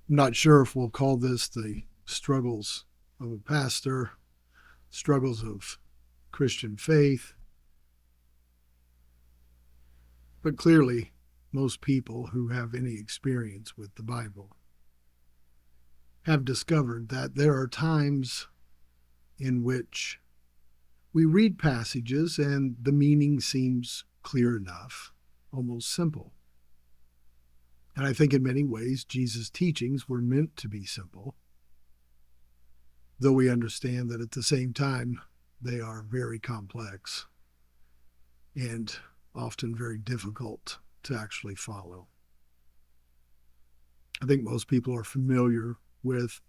I'm not sure if we'll call this the struggles of a pastor, struggles of Christian faith, but clearly most people who have any experience with the Bible have discovered that there are times in which we read passages and the meaning seems clear enough, almost simple. And I think in many ways, Jesus' teachings were meant to be simple, though we understand that at the same time, they are very complex and often very difficult to actually follow. I think most people are familiar with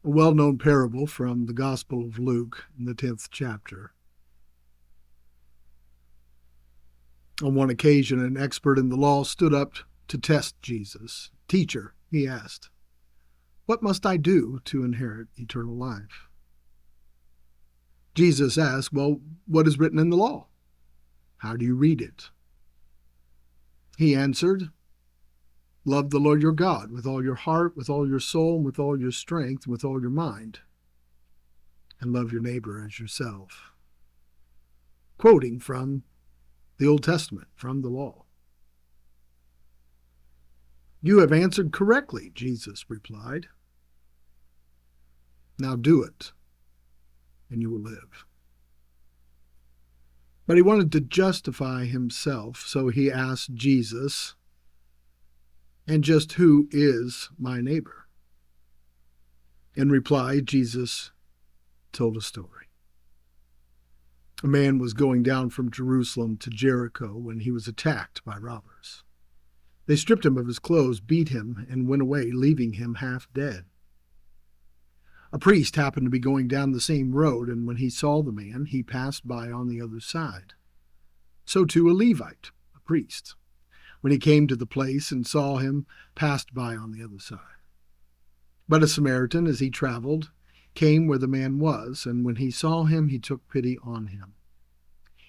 a well-known parable from the Gospel of Luke in the 10th chapter. On one occasion, an expert in the law stood up to test Jesus. "Teacher," he asked, "what must I do to inherit eternal life?" Jesus asked, "Well, what is written in the law? How do you read it?" He answered, "Love the Lord your God with all your heart, with all your soul, and with all your strength, and with all your mind, and love your neighbor as yourself." Quoting from the Old Testament, from the law. "You have answered correctly," Jesus replied. "Now do it, and you will live." But he wanted to justify himself, so he asked Jesus, "And just who is my neighbor?" In reply, Jesus told a story. A man was going down from Jerusalem to Jericho when he was attacked by robbers. They stripped him of his clothes, beat him, and went away, leaving him half dead. A priest happened to be going down the same road, and when he saw the man, he passed by on the other side. So too a Levite, a priest, when he came to the place and saw him, passed by on the other side. But a Samaritan, as he traveled, came where the man was, and when he saw him, he took pity on him.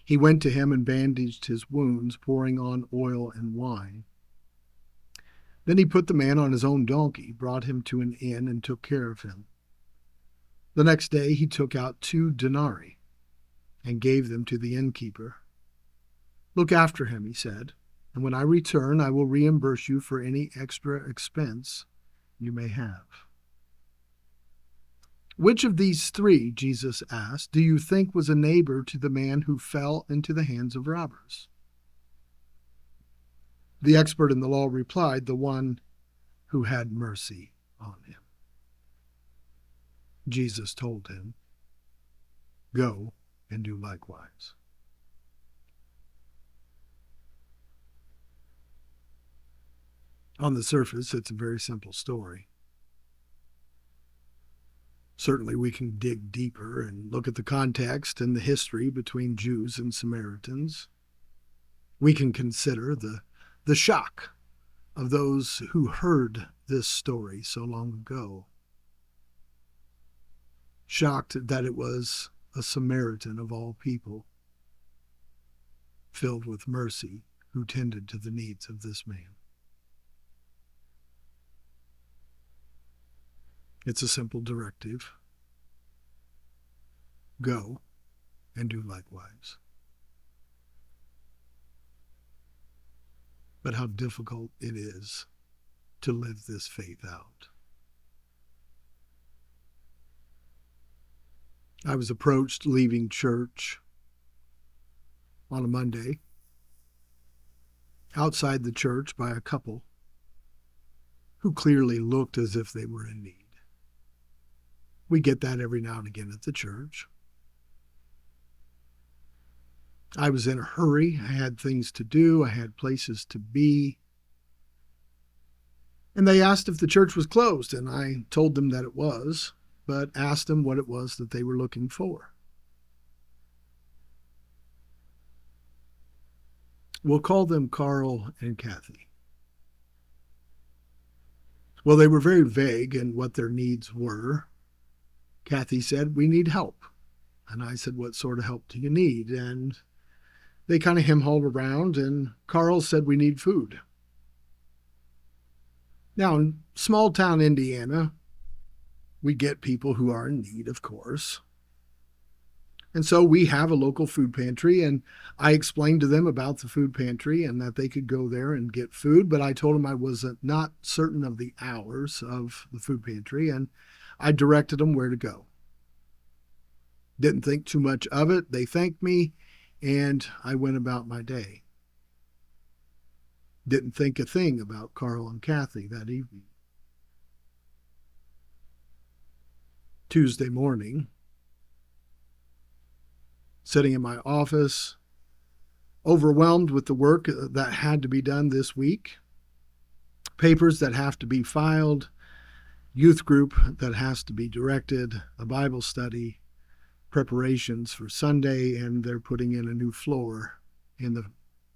He went to him and bandaged his wounds, pouring on oil and wine. Then he put the man on his own donkey, brought him to an inn, and took care of him. The next day he took out 2 denarii and gave them to the innkeeper. "Look after him," he said, "and when I return, I will reimburse you for any extra expense you may have." "Which of these 3," Jesus asked, "do you think was a neighbor to the man who fell into the hands of robbers?" The expert in the law replied, "The one who had mercy on him." Jesus told him, "Go and do likewise." On the surface, it's a very simple story. Certainly, we can dig deeper and look at the context and the history between Jews and Samaritans. We can consider the shock of those who heard this story so long ago. Shocked that it was a Samaritan of all people, filled with mercy, who tended to the needs of this man. It's a simple directive. Go and do likewise. But how difficult it is to live this faith out. I was approached leaving church on a Monday outside the church by a couple who clearly looked as if they were in need. We get that every now and again at the church. I was in a hurry. I had things to do. I had places to be. And they asked if the church was closed, and I told them that it was, but asked them what it was that they were looking for. We'll call them Carl and Cathy. Well, they were very vague in what their needs were. Cathy said, "We need help." And I said, "What sort of help do you need?" And they kind of hem-hauled around, and Carl said, "We need food." Now, in small town Indiana, we get people who are in need, of course. And so we have a local food pantry, and I explained to them about the food pantry and that they could go there and get food. But I told them I was not certain of the hours of the food pantry, and I directed them where to go. Didn't think too much of it. They thanked me, and I went about my day. Didn't think a thing about Carl and Cathy that evening. Tuesday morning, sitting in my office, overwhelmed with the work that had to be done this week, papers that have to be filed, youth group that has to be directed, a Bible study, preparations for Sunday, and they're putting in a new floor in the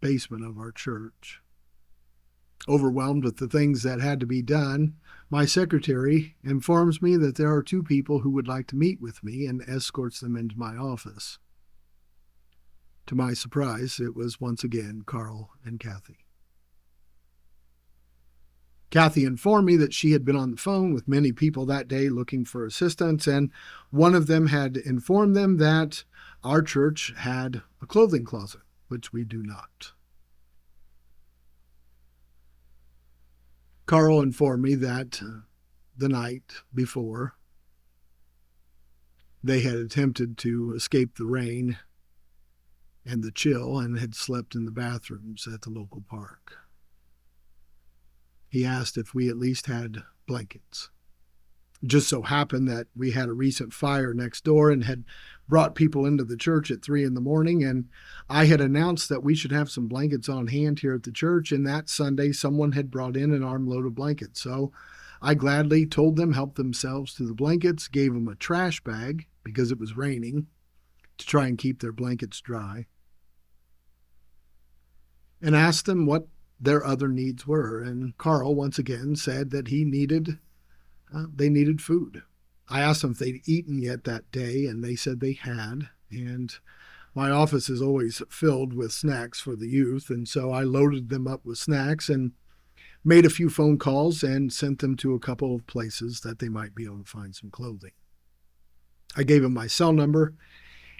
basement of our church. Overwhelmed with the things that had to be done, my secretary informs me that there are two people who would like to meet with me and escorts them into my office. To my surprise, it was once again Carl and Cathy. Cathy informed me that she had been on the phone with many people that day looking for assistance, and one of them had informed them that our church had a clothing closet, which we do not. Carl informed me that the night before, they had attempted to escape the rain and the chill and had slept in the bathrooms at the local park. He asked if we at least had blankets. It just so happened that we had a recent fire next door and had brought people into the church at 3 a.m, and I had announced that we should have some blankets on hand here at the church, and that Sunday someone had brought in an armload of blankets. So I gladly told them help themselves to the blankets, gave them a trash bag because it was raining to try and keep their blankets dry, and asked them what their other needs were. And Carl once again said that they needed food. I asked them if they'd eaten yet that day, and they said they had. And my office is always filled with snacks for the youth, and so I loaded them up with snacks and made a few phone calls and sent them to a couple of places that they might be able to find some clothing. I gave them my cell number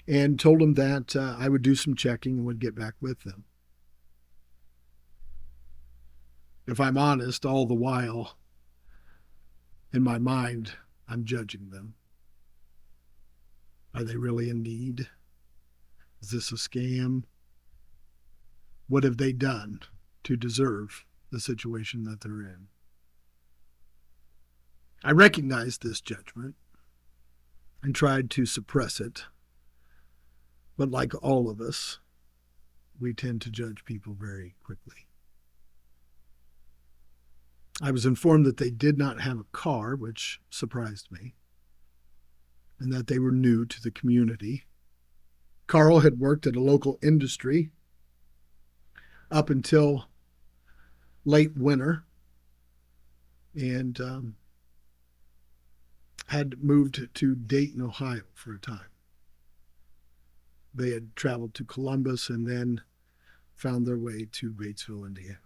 and told them that I would do some checking and would get back with them. If I'm honest, all the while, in my mind, I'm judging them. Are they really in need? Is this a scam? What have they done to deserve the situation that they're in? I recognized this judgment and tried to suppress it. But like all of us, we tend to judge people very quickly. I was informed that they did not have a car, which surprised me, and that they were new to the community. Carl had worked at a local industry up until late winter and had moved to Dayton, Ohio for a time. They had traveled to Columbus and then found their way to Batesville, Indiana.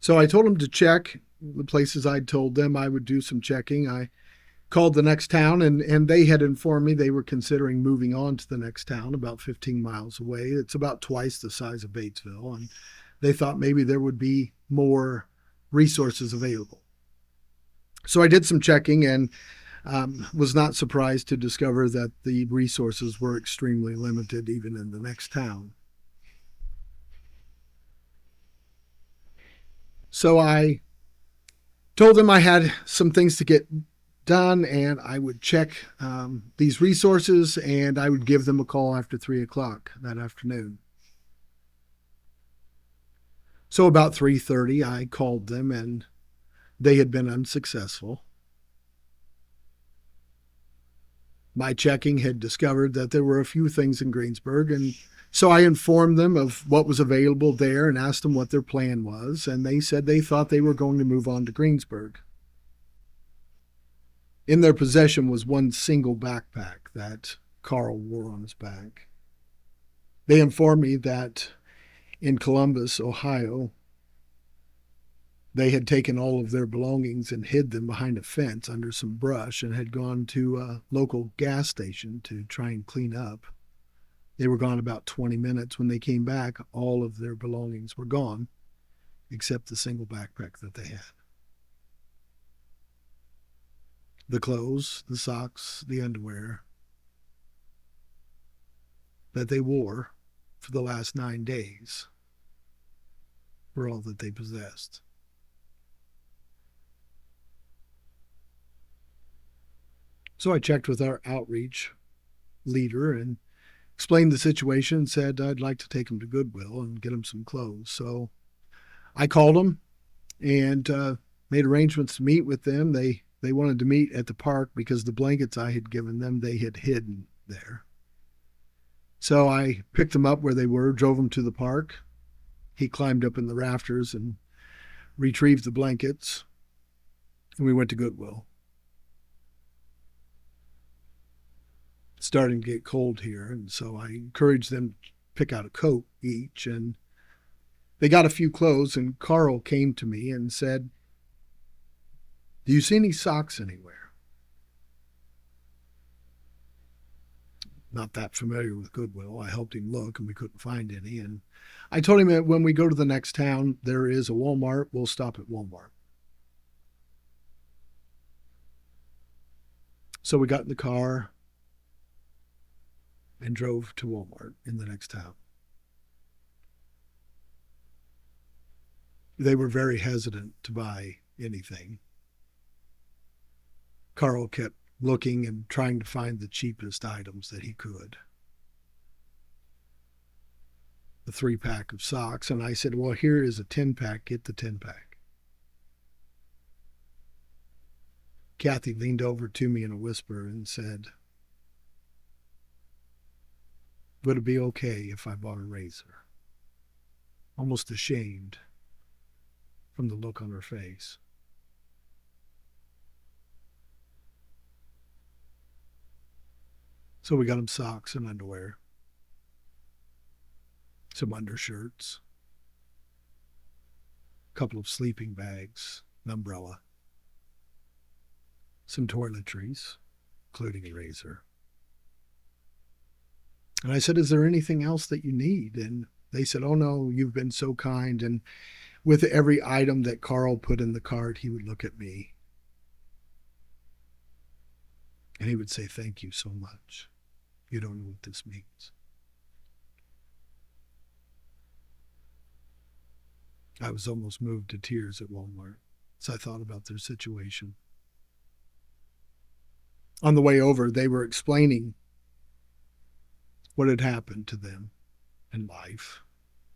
So I told them to check the places I'd told them I would do some checking. I called the next town, and they had informed me they were considering moving on to the next town about 15 miles away. It's about twice the size of Batesville, and they thought maybe there would be more resources available. So I did some checking and was not surprised to discover that the resources were extremely limited even in the next town. So I told them I had some things to get done and I would check these resources and I would give them a call after 3 o'clock that afternoon. So about 3:30, I called them and they had been unsuccessful. My checking had discovered that there were a few things in Greensburg, and so I informed them of what was available there and asked them what their plan was, and they said they thought they were going to move on to Greensburg. In their possession was one single backpack that Carl wore on his back. They informed me that in Columbus, Ohio, They had taken all of their belongings and hid them behind a fence under some brush and had gone to a local gas station to try and clean up. They were gone about 20 minutes. When they came back, all of their belongings were gone, except the single backpack that they had. The clothes, the socks, the underwear that they wore for the last 9 days were all that they possessed. So I checked with our outreach leader and explained the situation and said I'd like to take them to Goodwill and get them some clothes. So I called them and made arrangements to meet with them. They wanted to meet at the park because the blankets I had given them, they had hidden there. So I picked them up where they were, drove them to the park. He climbed up in the rafters and retrieved the blankets, and we went to Goodwill. It's starting to get cold here, and so I encouraged them to pick out a coat each, and they got a few clothes, and Carl came to me and said, "Do you see any socks anywhere?" Not that familiar with Goodwill. I helped him look, and we couldn't find any. And I told him that when we go to the next town, there is a Walmart. We'll stop at Walmart. So we got in the car and drove to Walmart in the next town. They were very hesitant to buy anything. Carl kept looking and trying to find the cheapest items that he could. The 3-pack of socks, and I said, well, here is a 10-pack, get the 10-pack. Cathy leaned over to me in a whisper and said, would it be okay if I bought a razor? Almost ashamed from the look on her face. So we got him socks and underwear, some undershirts, a couple of sleeping bags, an umbrella, some toiletries, including a razor. And I said, is there anything else that you need? And they said, oh no, you've been so kind. And with every item that Carl put in the cart, he would look at me and he would say, thank you so much. You don't know what this means. I was almost moved to tears at Walmart as I thought about their situation. On the way over, they were explaining what had happened to them in life,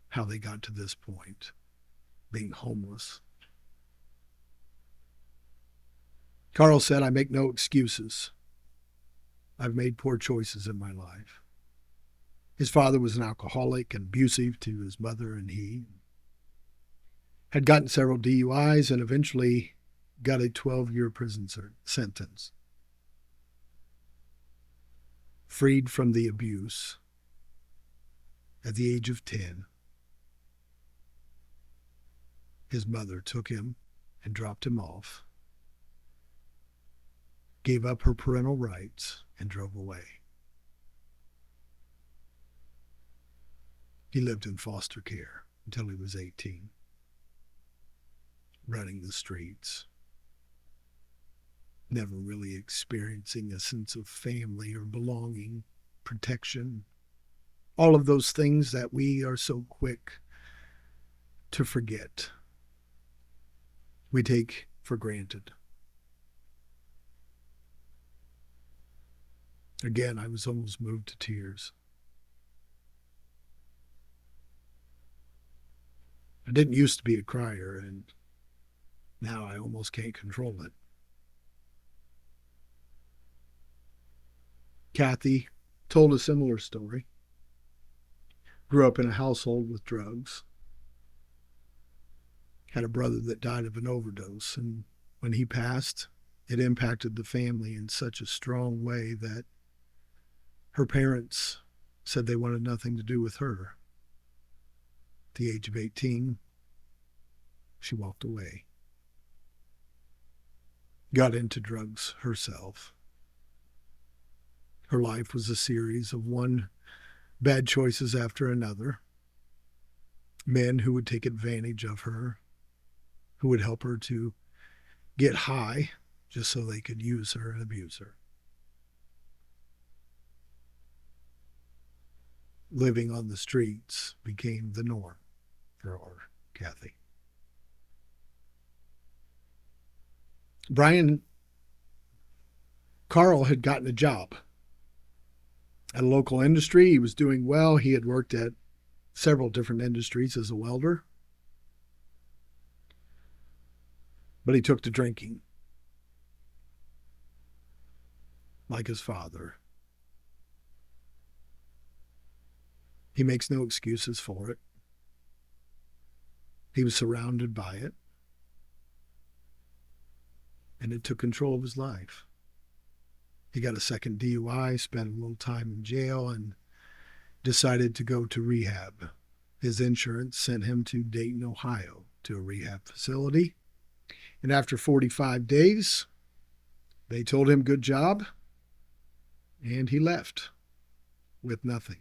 how they got to this point, being homeless. Carl said, I make no excuses. I've made poor choices in my life. His father was an alcoholic and abusive to his mother, and he had gotten several DUIs and eventually got a 12-year prison sentence. Freed from the abuse at the age of 10, his mother took him and dropped him off, gave up her parental rights, and drove away. He lived in foster care until he was 18, running the streets, never really experiencing a sense of family or belonging, protection, all of those things that we are so quick to forget. We take for granted. Again, I was almost moved to tears. I didn't used to be a crier, and now I almost can't control it. Cathy told a similar story. Grew up in a household with drugs. Had a brother that died of an overdose, and when he passed, it impacted the family in such a strong way that her parents said they wanted nothing to do with her. At the age of 18, she walked away. got into drugs herself. Her life was a series of one bad choices after another. Men who would take advantage of her, who would help her to get high just so they could use her and abuse her. Living on the streets became the norm for Cathy. Carl had gotten a job at a local industry. He was doing well. He had worked at several different industries as a welder. But he took to drinking, like his father. He makes no excuses for it. He was surrounded by it, and it took control of his life. He got a second DUI, spent a little time in jail, and decided to go to rehab. His insurance sent him to Dayton, Ohio, to a rehab facility. And after 45 days, they told him good job, and he left with nothing.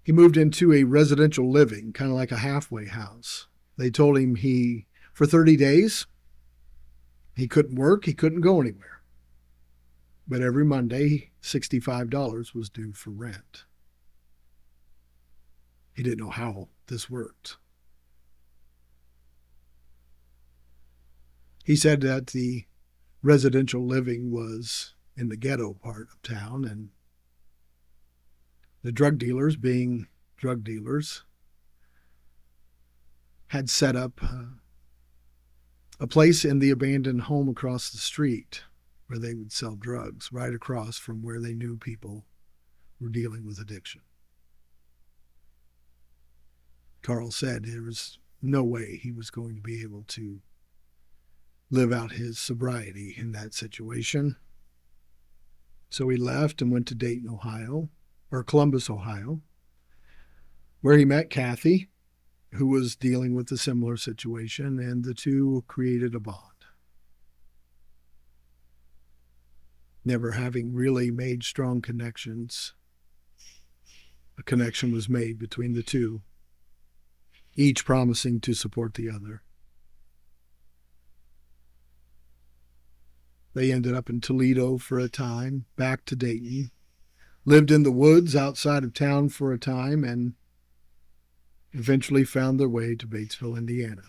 He moved into a residential living, kind of like a halfway house. They told him for 30 days, he couldn't work, he couldn't go anywhere. But every Monday, $65 was due for rent. He didn't know how this worked. He said that the residential living was in the ghetto part of town, and the drug dealers, being drug dealers, had set up a place in the abandoned home across the street where they would sell drugs, right across from where they knew people were dealing with addiction. Carl said there was no way he was going to be able to live out his sobriety in that situation. So he left and went to Dayton, Ohio, or Columbus, Ohio, where he met Cathy, who was dealing with a similar situation, and the two created a bond. Never having really made strong connections, a connection was made between the two, each promising to support the other. They ended up in Toledo for a time, back to Dayton, lived in the woods outside of town for a time, and eventually found their way to Batesville, Indiana.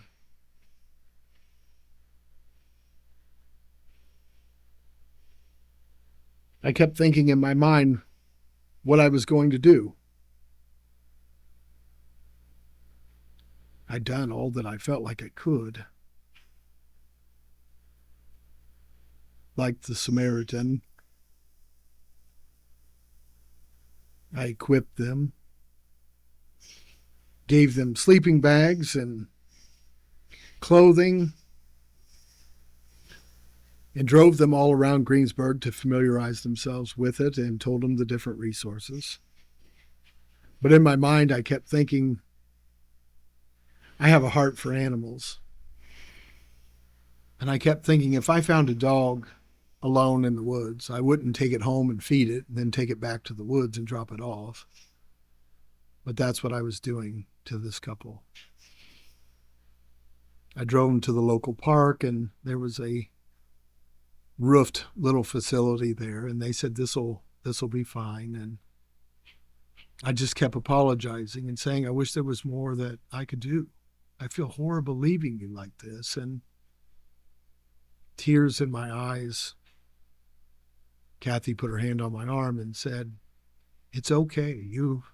I kept thinking in my mind what I was going to do. I'd done all that I felt like I could. Like the Samaritan, I equipped them, gave them sleeping bags and clothing, and drove them all around Greensburg to familiarize themselves with it and told them the different resources. But in my mind, I kept thinking, I have a heart for animals. And I kept thinking, if I found a dog alone in the woods, I wouldn't take it home and feed it and then take it back to the woods and drop it off. But that's what I was doing to this couple. I drove them to the local park, and there was a roofed little facility there, and they said, this'll be fine. And I just kept apologizing and saying, I wish there was more that I could do. I feel horrible leaving you like this. And tears in my eyes, Cathy put her hand on my arm and said, it's okay. You've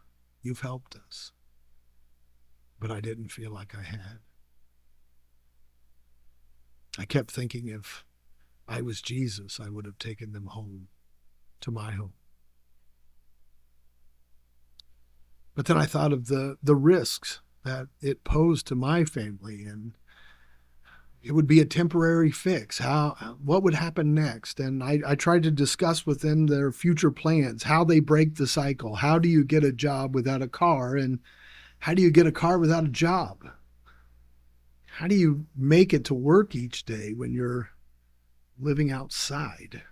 helped us. But I didn't feel like I had. I kept thinking if I was Jesus, I would have taken them home to my home. But then I thought of the risks that it posed to my family, and it would be a temporary fix. What would happen next? And I tried to discuss with them their future plans, how they break the cycle. How do you get a job without a car? And how do you get a car without a job? How do you make it to work each day when you're living outside?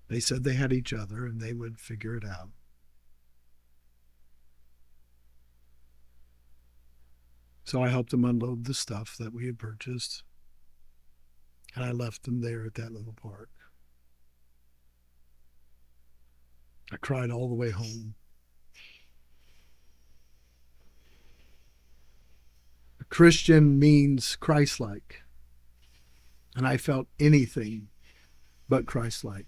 They said they had each other and they would figure it out. So I helped them unload the stuff that we had purchased, and I left them there at that little park. I cried all the way home. A Christian means Christ-like, and I felt anything but Christ-like.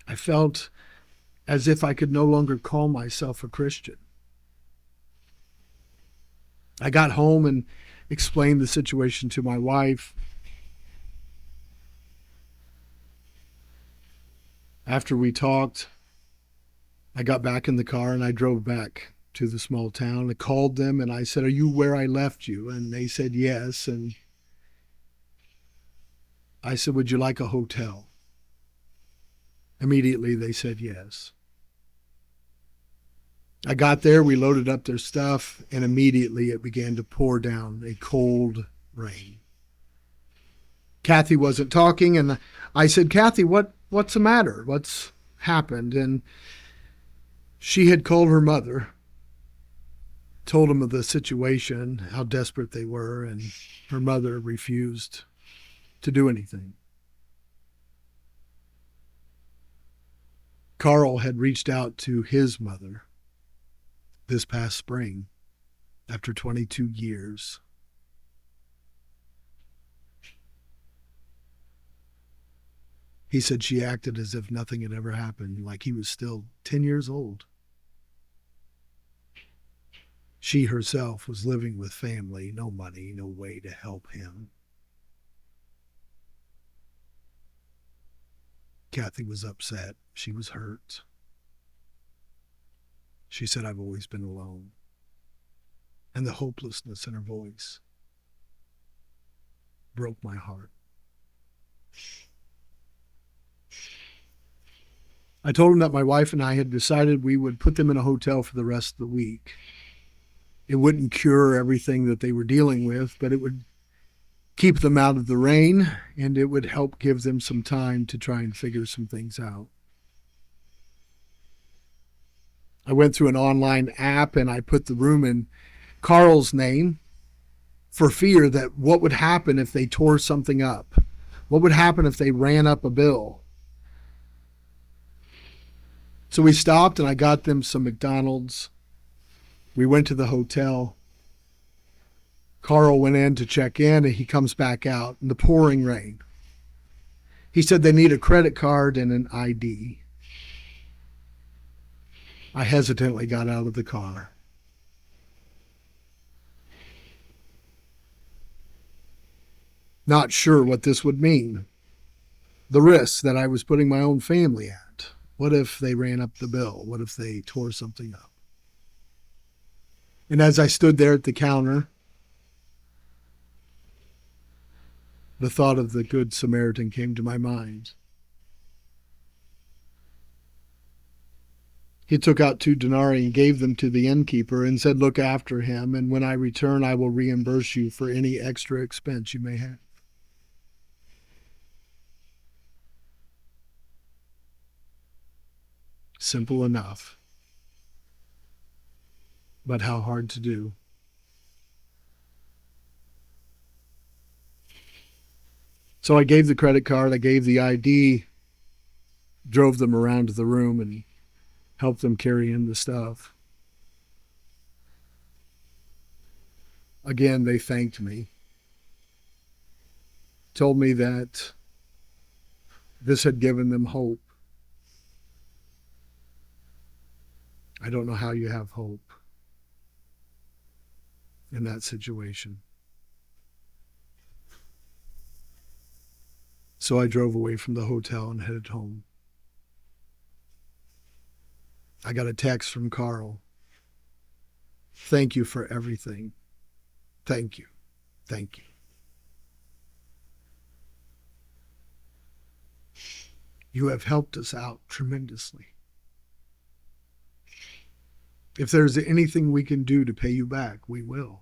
I felt as if I could no longer call myself a Christian. I got home and explained the situation to my wife. After we talked, I got back in the car and I drove back to the small town. I called them and I said, "Are you where I left you?" And they said yes. And I said, "Would you like a hotel?" Immediately they said yes. I got there, we loaded up their stuff, and immediately it began to pour down a cold rain. Cathy wasn't talking, and I said, "Cathy, what's the matter? What's happened?" And she had called her mother, told them of the situation, how desperate they were, and her mother refused to do anything. Carl had reached out to his mother this past spring after 22 years. He said she acted as if nothing had ever happened, like he was still 10 years old. She herself was living with family, no money, no way to help him. Cathy was upset. She was hurt. She said, "I've always been alone." And the hopelessness in her voice broke my heart. I told him that my wife and I had decided we would put them in a hotel for the rest of the week. It wouldn't cure everything that they were dealing with, but it would keep them out of the rain, and it would help give them some time to try and figure some things out. I went through an online app and I put the room in Carl's name for fear that what would happen if they tore something up? What would happen if they ran up a bill? So we stopped and I got them some McDonald's. We went to the hotel. Carl went in to check in and he comes back out in the pouring rain. He said they need a credit card and an ID. I hesitantly got out of the car. Not sure what this would mean. The risk that I was putting my own family at. What if they ran up the bill? What if they tore something up? And as I stood there at the counter, the thought of the Good Samaritan came to my mind. He took out 2 denarii and gave them to the innkeeper and said, "Look after him, and when I return, I will reimburse you for any extra expense you may have." Simple enough, but how hard to do. So I gave the credit card, I gave the ID, drove them around to the room and helped them carry in the stuff. Again, they thanked me, told me that this had given them hope. I don't know how you have hope in that situation. So I drove away from the hotel and headed home. I got a text from Carl. "Thank you for everything. Thank you. Thank you." You have helped us out tremendously. If there's anything we can do to pay you back, we will.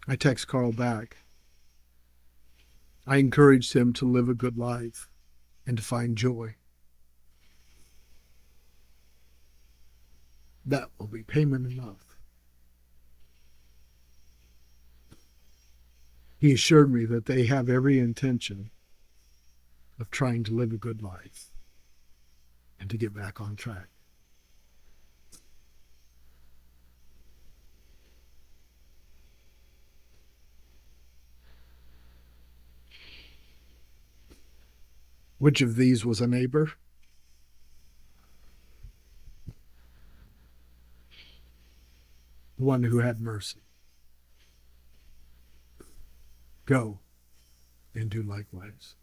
I text Carl back. I encouraged him to live a good life and to find joy. That will be payment enough. He assured me that they have every intention of trying to live a good life and to get back on track. Which of these was a neighbor? The one who had mercy. Go and do likewise.